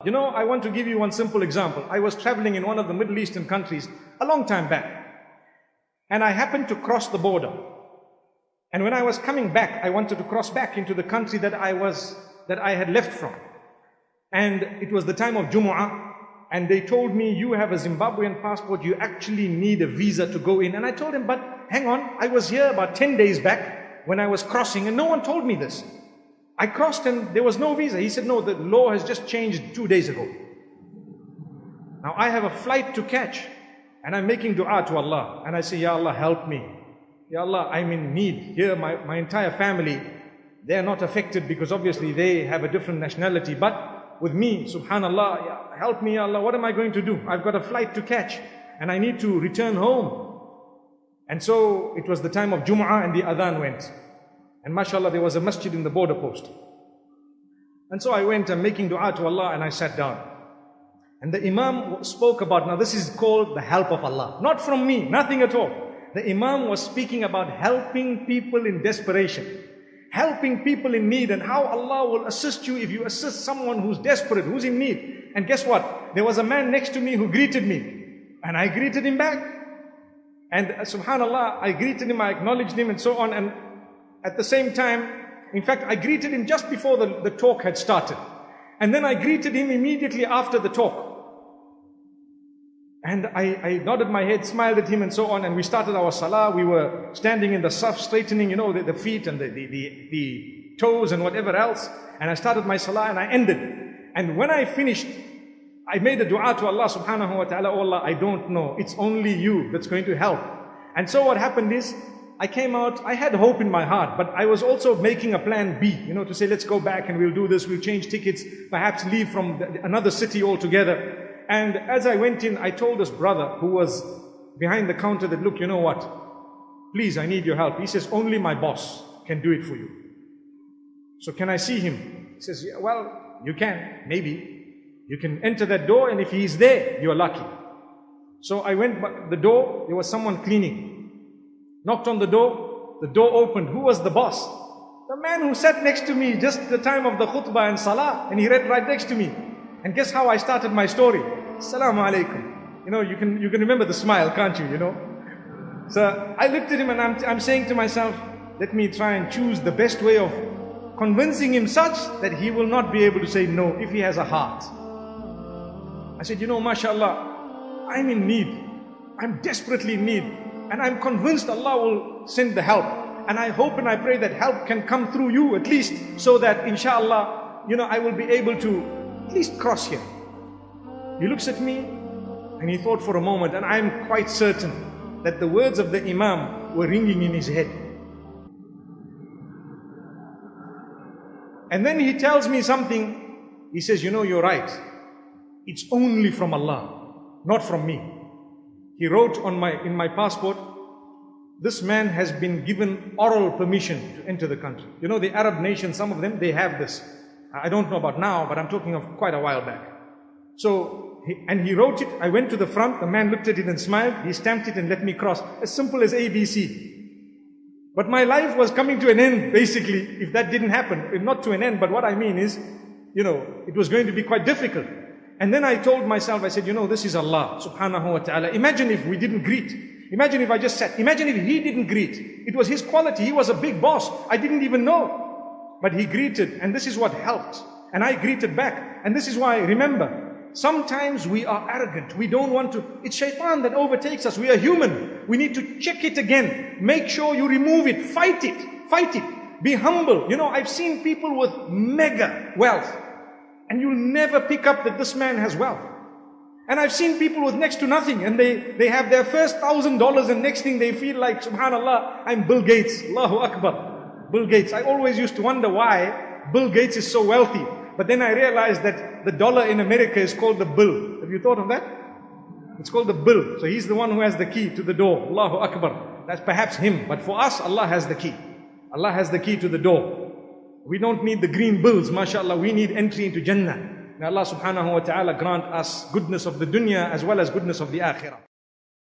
You know, I want to give you one simple example. I was traveling in one of the Middle Eastern countries a long time back, and I happened to cross the border. And when I was coming back, I wanted to cross back into the country that I had left from. And it was the time of Jumu'ah, and they told me, you have a Zimbabwean passport, you actually need a visa to go in. And I told him, but hang on, I was here about 10 days back when I was crossing, and no one told me this. I crossed and there was no visa. He said, no, the law has just changed 2 days ago. Now I have a flight to catch, and I'm making dua to Allah. And I say, Ya Allah, help me. Ya Allah, I'm in need. Here, my entire family, they're not affected because obviously they have a different nationality. But with me, subhanallah, help me, Ya Allah, what am I going to do? I've got a flight to catch, and I need to return home. And so it was the time of Jumu'ah, and the adhan went. And mashallah, there was a masjid in the border post. And so I went, I'm making dua to Allah, and I sat down. And the Imam spoke about, now this is called the help of Allah. Not from me, nothing at all. The Imam was speaking about helping people in desperation. Helping people in need, and how Allah will assist you if you assist someone who's desperate, who's in need. And guess what? There was a man next to me who greeted me. And I greeted him back. And subhanallah, I greeted him, I acknowledged him and so on. And at the same time, in fact, I greeted him just before the talk had started. And then I greeted him immediately after the talk. And I nodded my head, smiled at him and so on, and we started our salah. We were standing in the saf, straightening, you know, the feet and the toes and whatever else. And I started my salah and I ended. And when I finished, I made a dua to Allah subhanahu wa ta'ala, oh Allah, I don't know. It's only you that's going to help. And so what happened is, I came out, I had hope in my heart, but I was also making a plan B, you know, to say, let's go back and we'll do this, we'll change tickets, perhaps leave from another city altogether. And as I went in, I told this brother who was behind the counter that, look, you know what? Please, I need your help. He says, only my boss can do it for you. So can I see him? He says, yeah, well, you can, maybe. You can enter that door, and if he's there, you're lucky. So I went by the door, there was someone cleaning. Knocked on the door opened. Who was the boss? The man who sat next to me just the time of the khutbah and salah, and he read right next to me. And guess how I started my story? Assalamu alaikum. You know, you can remember the smile, can't you, you know? So I looked at him and I'm saying to myself, let me try and choose the best way of convincing him such that he will not be able to say no if he has a heart. I said, you know, mashallah, I'm in need. I'm desperately in need. And I'm convinced Allah will send the help. And I hope and I pray that help can come through you at least, so that inshallah, you know, I will be able to at least cross here. He looks at me and he thought for a moment, and I'm quite certain that the words of the Imam were ringing in his head. And then he tells me something. He says, you know, you're right. It's only from Allah, not from me. He wrote in my passport, this man has been given oral permission to enter the country. You know, the Arab nations, some of them, they have this. I don't know about now, but I'm talking of quite a while back. So, he wrote it. I went to the front. The man looked at it and smiled. He stamped it and let me cross. As simple as ABC. But my life was coming to an end, basically, if that didn't happen. Not to an end, but what I mean is, you know, it was going to be quite difficult. And then I told myself, I said, you know, this is Allah subhanahu wa ta'ala. Imagine if we didn't greet. Imagine if I just sat. Imagine if he didn't greet. It was his quality. He was a big boss. I didn't even know. But he greeted, and this is what helped. And I greeted back. And this is why, remember, sometimes we are arrogant. We don't want to. It's shaitan that overtakes us. We are human. We need to check it again. Make sure you remove it. Fight it. Fight it. Be humble. You know, I've seen people with mega wealth, and you'll never pick up that this man has wealth. And I've seen people with next to nothing, and they have their first $1,000, and next thing they feel like, subhanallah, I'm Bill Gates. Allahu Akbar. Bill Gates. I always used to wonder why Bill Gates is so wealthy. But then I realized that the dollar in America is called the bill. Have you thought of that? It's called the bill. So he's the one who has the key to the door. Allahu Akbar. That's perhaps him. But for us, Allah has the key. Allah has the key to the door. We don't need the green bills, mashallah. We need entry into Jannah. May Allah subhanahu wa ta'ala grant us goodness of the dunya as well as goodness of the akhirah.